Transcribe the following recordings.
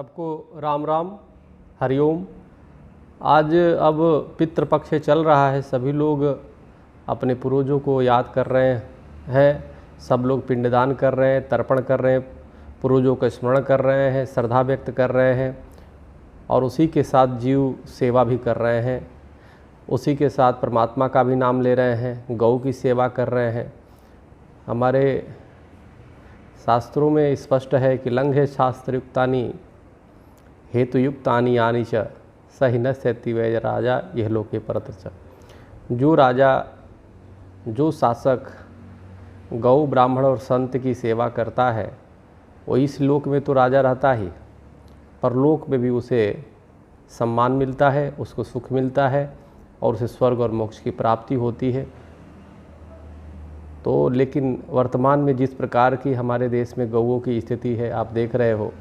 सबको राम राम, हरिओम। आज अब पितृपक्ष चल रहा है, सभी लोग अपने पूर्वजों को याद कर रहे हैं। सब लोग पिंडदान कर रहे हैं, तर्पण कर रहे हैं, पूर्वजों का स्मरण कर रहे हैं, श्रद्धा व्यक्त कर रहे हैं और उसी के साथ जीव सेवा भी कर रहे हैं। उसी के साथ परमात्मा का भी नाम ले रहे हैं, गौ की सेवा कर रहे हैं। हमारे शास्त्रों में स्पष्ट है कि लंघे शास्त्रयुक्तानि हेतुयुक्तानि यानि च सहि न सेति वै राजा यह लोके परत्र च। जो राजा, जो शासक गौ, ब्राह्मण और संत की सेवा करता है वो इस लोक में तो राजा रहता ही, परलोक में भी उसे सम्मान मिलता है, उसको सुख मिलता है और उसे स्वर्ग और मोक्ष की प्राप्ति होती है। तो लेकिन वर्तमान में जिस प्रकार की हमारे देश में गौओं की स्थिति है, आप देख रहे हो,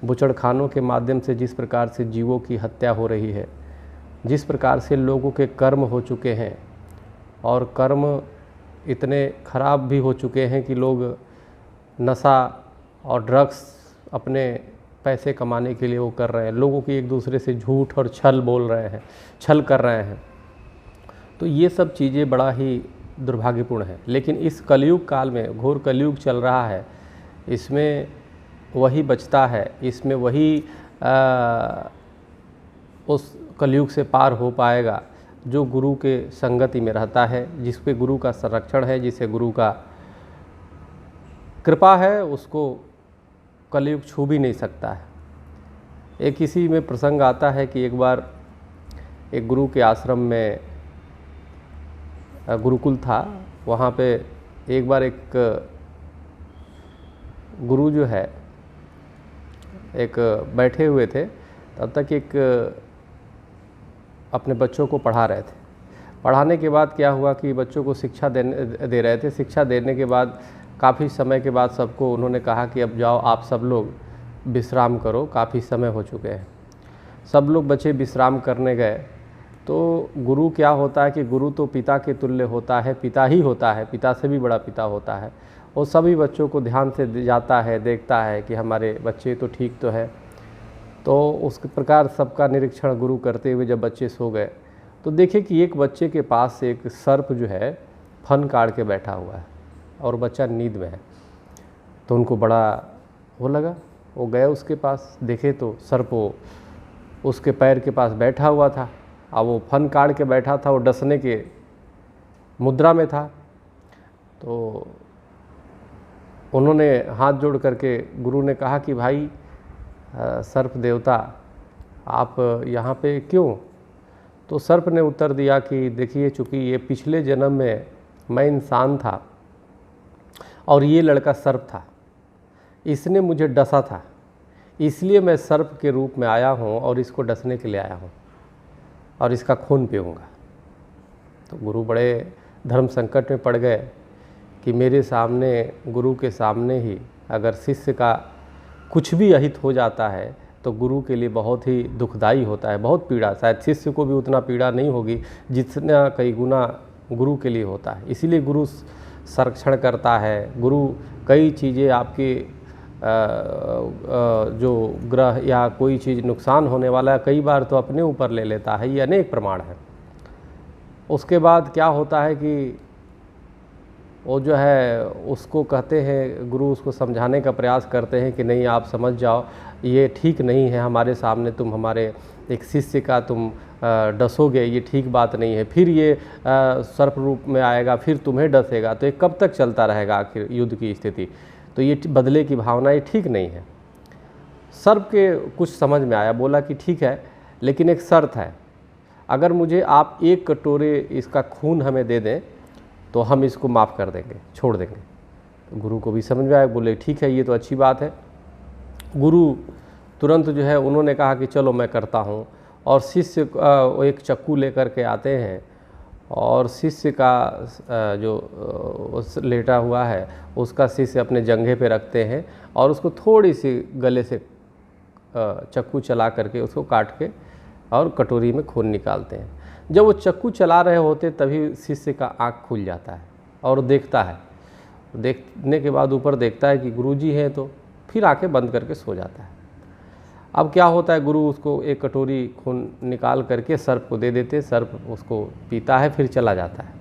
बुचड़खानों के माध्यम से जिस प्रकार से जीवों की हत्या हो रही है, जिस प्रकार से लोगों के कर्म हो चुके हैं और कर्म इतने खराब भी हो चुके हैं कि लोग नशा और ड्रग्स अपने पैसे कमाने के लिए वो कर रहे हैं, लोगों की एक दूसरे से झूठ और छल बोल रहे हैं, छल कर रहे हैं। तो ये सब चीज़ें बड़ा ही दुर्भाग्यपूर्ण है। लेकिन इस कलयुग काल में, घोर कलयुग चल रहा है, इसमें वही बचता है, इसमें वही उस कलयुग से पार हो पाएगा जो गुरु के संगति में रहता है, जिस पे गुरु का संरक्षण है, जिसे गुरु का कृपा है, उसको कलयुग छू भी नहीं सकता है। एक इसी में प्रसंग आता है कि एक बार एक गुरु के आश्रम में, गुरुकुल था, वहाँ पे एक बार एक गुरु जो है एक बैठे हुए थे, तब तक एक अपने बच्चों को पढ़ा रहे थे। पढ़ाने के बाद क्या हुआ कि बच्चों को शिक्षा दे रहे थे। शिक्षा देने के बाद काफ़ी समय के बाद सबको उन्होंने कहा कि अब जाओ आप सब लोग विश्राम करो, काफ़ी समय हो चुके हैं। सब लोग बच्चे विश्राम करने गए। तो गुरु क्या होता है कि गुरु तो पिता के तुल्य होता है, पिता ही होता है, पिता से भी बड़ा पिता होता है। वो सभी बच्चों को ध्यान से जाता है, देखता है कि हमारे बच्चे तो ठीक तो है। तो उस प्रकार सबका निरीक्षण गुरु करते हुए जब बच्चे सो गए तो देखे कि एक बच्चे के पास एक सर्प जो है फन काट के बैठा हुआ है और बच्चा नींद में है। तो उनको बड़ा वो लगा, वो गए उसके पास, देखे तो सर्प उसके पैर के पास बैठा हुआ था। अब वो फन काट के बैठा था, वो डसने के मुद्रा में था। तो उन्होंने हाथ जोड़ करके गुरु ने कहा कि भाई सर्प देवता, आप यहाँ पे क्यों? तो सर्प ने उत्तर दिया कि देखिए, चूँकि ये पिछले जन्म में मैं इंसान था और ये लड़का सर्प था, इसने मुझे डसा था, इसलिए मैं सर्प के रूप में आया हूँ और इसको डसने के लिए आया हूँ और इसका खून पीऊँगा। तो गुरु बड़े धर्म संकट में पड़ गए कि मेरे सामने, गुरु के सामने ही अगर शिष्य का कुछ भी अहित हो जाता है तो गुरु के लिए बहुत ही दुखदाई होता है, बहुत पीड़ा। शायद शिष्य को भी उतना पीड़ा नहीं होगी जितना कई गुना गुरु के लिए होता है। इसीलिए गुरु संरक्षण करता है। गुरु कई चीज़ें आपके जो ग्रह या कोई चीज़ नुकसान होने वाला है, कई बार तो अपने ऊपर ले लेता है, ये अनेक प्रमाण है। उसके बाद क्या होता है कि वो जो है उसको कहते हैं, गुरु उसको समझाने का प्रयास करते हैं कि नहीं, आप समझ जाओ, ये ठीक नहीं है, हमारे सामने तुम हमारे एक शिष्य का तुम डसोगे, ये ठीक बात नहीं है। फिर ये सर्प रूप में आएगा, फिर तुम्हें डसेगा, तो ये कब तक चलता रहेगा आखिर युद्ध की स्थिति? तो ये बदले की भावना ये ठीक नहीं है। सर्प के कुछ समझ में आया, बोला कि ठीक है, लेकिन एक शर्त है, अगर मुझे आप 1 कटोरे इसका खून हमें दे दें तो हम इसको माफ़ कर देंगे, छोड़ देंगे। तो गुरु को भी समझ में आया, बोले ठीक है, ये तो अच्छी बात है। गुरु तुरंत जो है उन्होंने कहा कि चलो मैं करता हूँ। और शिष्य एक चक्कू लेकर के आते हैं और शिष्य का जो लेटा हुआ है उसका शिष्य अपने जंघे पे रखते हैं और उसको थोड़ी सी गले से चक्कू चला करके उसको काट के और कटोरी में खून निकालते हैं। जब वो चक्कू चला रहे होते तभी शिष्य का आँख खुल जाता है और देखता है। देखने के बाद ऊपर देखता है कि गुरुजी हैं, तो फिर आंखें बंद करके सो जाता है। अब क्या होता है, गुरु उसको एक कटोरी खून निकाल करके सर्प को दे देते, सर्प उसको पीता है, फिर चला जाता है।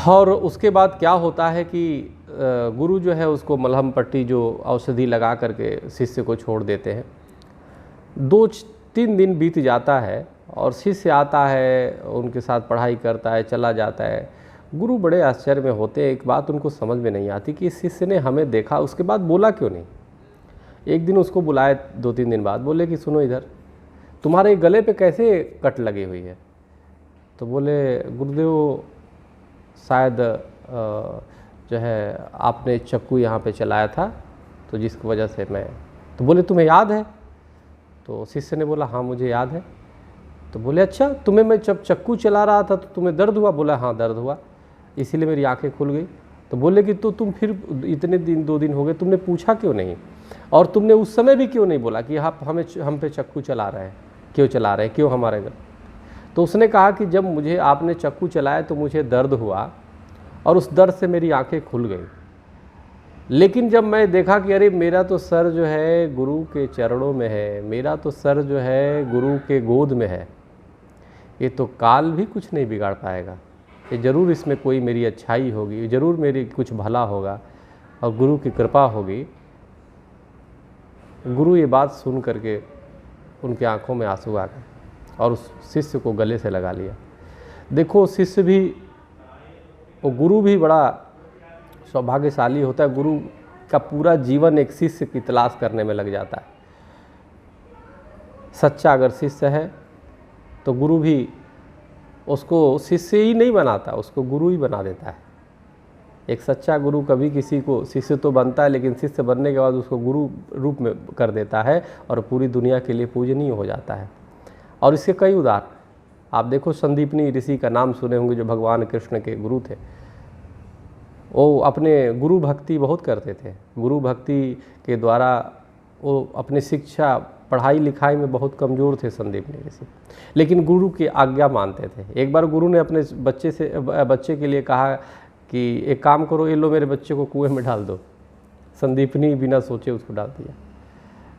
और उसके बाद क्या होता है कि गुरु जो है उसको मलहम पट्टी जो औषधि लगा करके शिष्य को छोड़ देते हैं। 2-3 दिन बीत जाता है और शिष्य आता है, उनके साथ पढ़ाई करता है, चला जाता है। गुरु बड़े आश्चर्य में होते हैं, एक बात उनको समझ में नहीं आती कि इस शिष्य ने हमें देखा, उसके बाद बोला क्यों नहीं। एक दिन उसको बुलाए 2-3 दिन बाद, बोले कि सुनो इधर, तुम्हारे गले पे कैसे कट लगी हुई है। तो बोले गुरुदेव शायद जो है आपने चक्कू यहाँ पे चलाया था, तो जिसकी वजह से मैं। तो बोले तुम्हें याद है। तो शिष्य ने बोला हाँ मुझे याद है। तो बोले अच्छा, तुम्हें मैं जब चक्कू चला रहा था तो तुम्हें दर्द हुआ। बोला हाँ दर्द हुआ, इसीलिए मेरी आंखें खुल गई। तो बोले कि तो तुम फिर इतने दिन 2 दिन हो गए, तुमने पूछा क्यों नहीं, और तुमने उस समय भी क्यों नहीं बोला कि आप हम पे चक्कू चला रहे हैं, क्यों चला रहे हैं, क्यों हमारे घर। तो उसने कहा कि जब मुझे आपने चक्कू चलाया तो मुझे दर्द हुआ और उस दर्द से मेरी आंखें खुल गई, लेकिन जब मैं देखा कि अरे मेरा तो सर जो है गुरु के चरणों में है, मेरा तो सर जो है गुरु के गोद में है, ये तो काल भी कुछ नहीं बिगाड़ पाएगा, ये ज़रूर इसमें कोई मेरी अच्छाई होगी, ज़रूर मेरी कुछ भला होगा और गुरु की कृपा होगी। गुरु ये बात सुन करके उनकी आंखों में आंसू आ गए और उस शिष्य को गले से लगा लिया। देखो शिष्य भी, वो गुरु भी बड़ा सौभाग्यशाली होता है, गुरु का पूरा जीवन एक शिष्य की तलाश करने में लग जाता है। सच्चा अगर शिष्य है तो गुरु भी उसको शिष्य ही नहीं बनाता, उसको गुरु ही बना देता है। एक सच्चा गुरु कभी किसी को शिष्य तो बनता है, लेकिन शिष्य बनने के बाद उसको गुरु रूप में कर देता है और पूरी दुनिया के लिए पूजनीय हो जाता है। और इसके कई उदाहरण आप देखो, संदीपनी ऋषि का नाम सुने होंगे, जो भगवान कृष्ण के गुरु थे। वो अपने गुरु भक्ति बहुत करते थे, गुरु भक्ति के द्वारा वो अपनी शिक्षा पढ़ाई लिखाई में बहुत कमज़ोर थे संदीपनी ऋषि, लेकिन गुरु की आज्ञा मानते थे। एक बार गुरु ने अपने बच्चे के लिए कहा कि एक काम करो, ये लो मेरे बच्चे को कुएं में डाल दो। संदीपनी बिना सोचे उसको डाल दिया।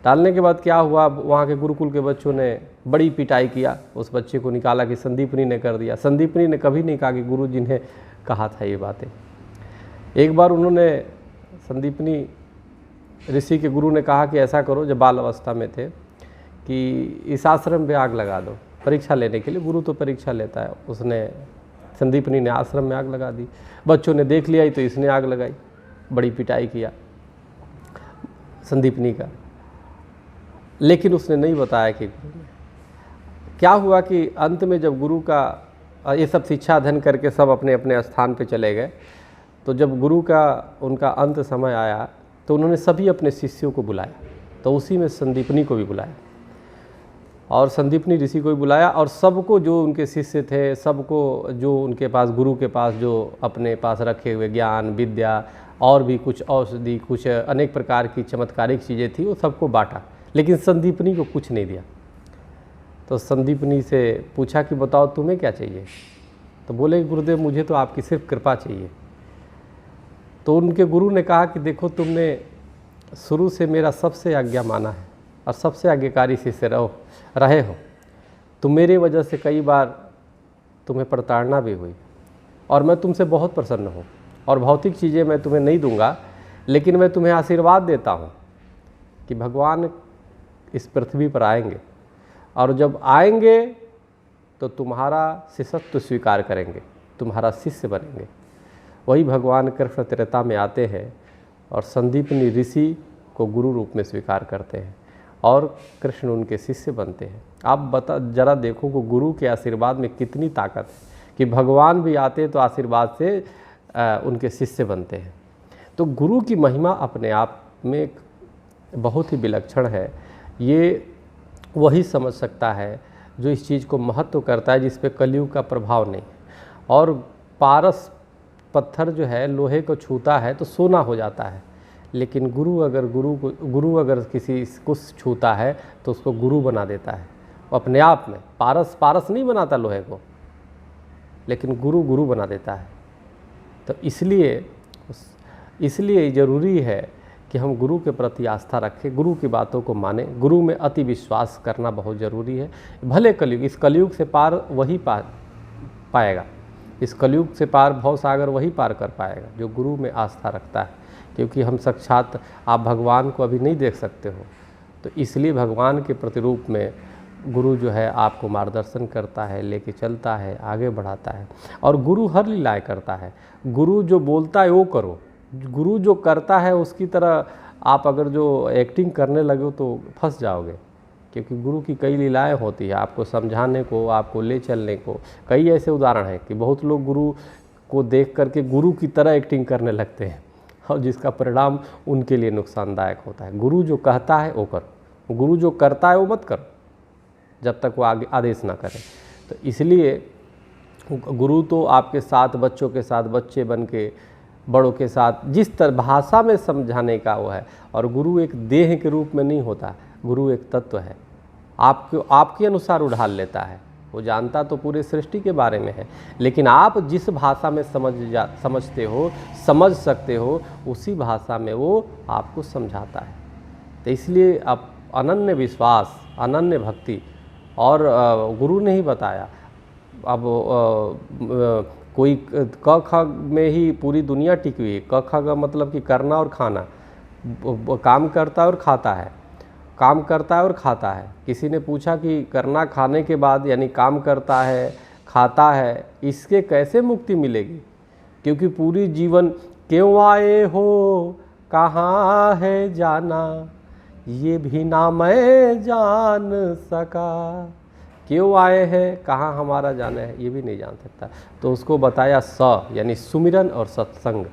डालने के बाद क्या हुआ, वहाँ के गुरुकुल के बच्चों ने बड़ी पिटाई किया, उस बच्चे को निकाला कि संदीपनी ने कर दिया। संदीपनी ने कभी नहीं कहा कि गुरु जी ने कहा था ये बातें। एक बार उन्होंने, संदीपनी ऋषि के गुरु ने कहा कि ऐसा करो, जब बाल अवस्था में थे, कि इस आश्रम में आग लगा दो, परीक्षा लेने के लिए। गुरु तो परीक्षा लेता है। उसने, संदीपनी ने आश्रम में आग लगा दी। बच्चों ने देख लिया ही तो इसने आग लगाई, बड़ी पिटाई किया संदीपनी का, लेकिन उसने नहीं बताया कि क्या हुआ। कि अंत में जब गुरु का ये सब शिक्षा अध्ययन करके सब अपने अपने स्थान पे चले गए, तो जब गुरु का उनका अंत समय आया तो उन्होंने सभी अपने शिष्यों को बुलाया। तो उसी में संदीपनी को भी बुलाया और संदीपनी ऋषि को भी बुलाया, और सबको जो उनके शिष्य थे, सबको जो उनके पास गुरु के पास जो अपने पास रखे हुए ज्ञान विद्या और भी कुछ औषधि, कुछ अनेक प्रकार की चमत्कारिक चीज़ें थी, वो सबको बांटा, लेकिन संदीपनी को कुछ नहीं दिया। तो संदीपनी से पूछा कि बताओ तुम्हें क्या चाहिए। तो बोले गुरुदेव मुझे तो आपकी सिर्फ कृपा चाहिए। तो उनके गुरु ने कहा कि देखो, तुमने शुरू से मेरा सबसे आज्ञा माना है और सबसे आज्ञाकारी शिष्य रहे हो। तो मेरे वजह से कई बार तुम्हें प्रताड़ना भी हुई और मैं तुमसे बहुत प्रसन्न हूँ, और भौतिक चीज़ें मैं तुम्हें नहीं दूंगा, लेकिन मैं तुम्हें आशीर्वाद देता हूँ कि भगवान इस पृथ्वी पर आएंगे, और जब आएंगे तो तुम्हारा शिष्यत्व स्वीकार करेंगे, तुम्हारा शिष्य बनेंगे। वही भगवान कृष्ण त्रेता में आते हैं और संदीपनी ऋषि को गुरु रूप में स्वीकार करते हैं और कृष्ण उनके शिष्य बनते हैं। आप जरा देखो कि गुरु के आशीर्वाद में कितनी ताकत है कि भगवान भी आते तो आशीर्वाद से उनके शिष्य बनते हैं। तो गुरु की महिमा अपने आप में बहुत ही विलक्षण है। ये वही समझ सकता है जो इस चीज़ को महत्व करता है, जिस पे कलयुग का प्रभाव नहीं। और पारस पत्थर जो है लोहे को छूता है तो सोना हो जाता है, लेकिन गुरु अगर किसी को छूता है तो उसको गुरु बना देता है। वो अपने आप में पारस नहीं बनाता लोहे को, लेकिन गुरु बना देता है। तो इसलिए ज़रूरी है कि हम गुरु के प्रति आस्था रखें, गुरु की बातों को माने, गुरु में अति विश्वास करना बहुत ज़रूरी है। भले कलयुग, इस कलयुग से पार वही पाएगा, इस कलयुग से पार भव सागर वही पार कर पाएगा जो गुरु में आस्था रखता है। क्योंकि हम साक्षात, आप भगवान को अभी नहीं देख सकते हो, तो इसलिए भगवान के प्रतिरूप में गुरु जो है आपको मार्गदर्शन करता है, लेके चलता है, आगे बढ़ाता है। और गुरु हर लीलाएँ करता है। गुरु जो बोलता है वो करो, गुरु जो करता है उसकी तरह आप अगर जो एक्टिंग करने लगे तो फंस जाओगे। क्योंकि गुरु की कई लीलाएँ होती है, आपको समझाने को, आपको ले चलने को। कई ऐसे उदाहरण हैं कि बहुत लोग गुरु को देख करके गुरु की तरह एक्टिंग करने लगते हैं, और जिसका परिणाम उनके लिए नुकसानदायक होता है। गुरु जो कहता है वो करो, गुरु जो करता है वो मत करो जब तक वो आगे आदेश ना करे। तो इसलिए गुरु तो आपके साथ, बच्चों के साथ, बच्चे बन के, बड़ों के साथ जिस तरह भाषा में समझाने का वो है। और गुरु एक देह के रूप में नहीं होता, गुरु एक तत्व है, आपके अनुसार उड़ाल लेता है। वो जानता तो पूरे सृष्टि के बारे में है, लेकिन आप जिस भाषा में समझते हो, समझ सकते हो, उसी भाषा में वो आपको समझाता है। तो इसलिए आप अनन्य विश्वास, अनन्य भक्ति, और गुरु ने ही बताया। अब कोई क ख में ही पूरी दुनिया टिकी हुई है। क ख का मतलब कि करना और खाना, काम करता है और खाता है, काम करता है और खाता है। किसी ने पूछा कि करना खाने के बाद, यानी काम करता है, खाता है, इसके कैसे मुक्ति मिलेगी? क्योंकि पूरी जीवन क्यों आए हो, कहाँ है जाना, ये भी ना मैं जान सका। क्यों आए हैं, कहाँ हमारा जाना है, ये भी नहीं जान सकता। तो उसको बताया यानी सुमिरन और सत्संग।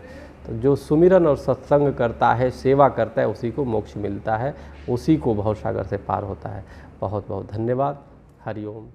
तो जो सुमिरन और सत्संग करता है, सेवा करता है, उसी को मोक्ष मिलता है, उसी को भवसागर से पार होता है। बहुत बहुत धन्यवाद। हरिओम।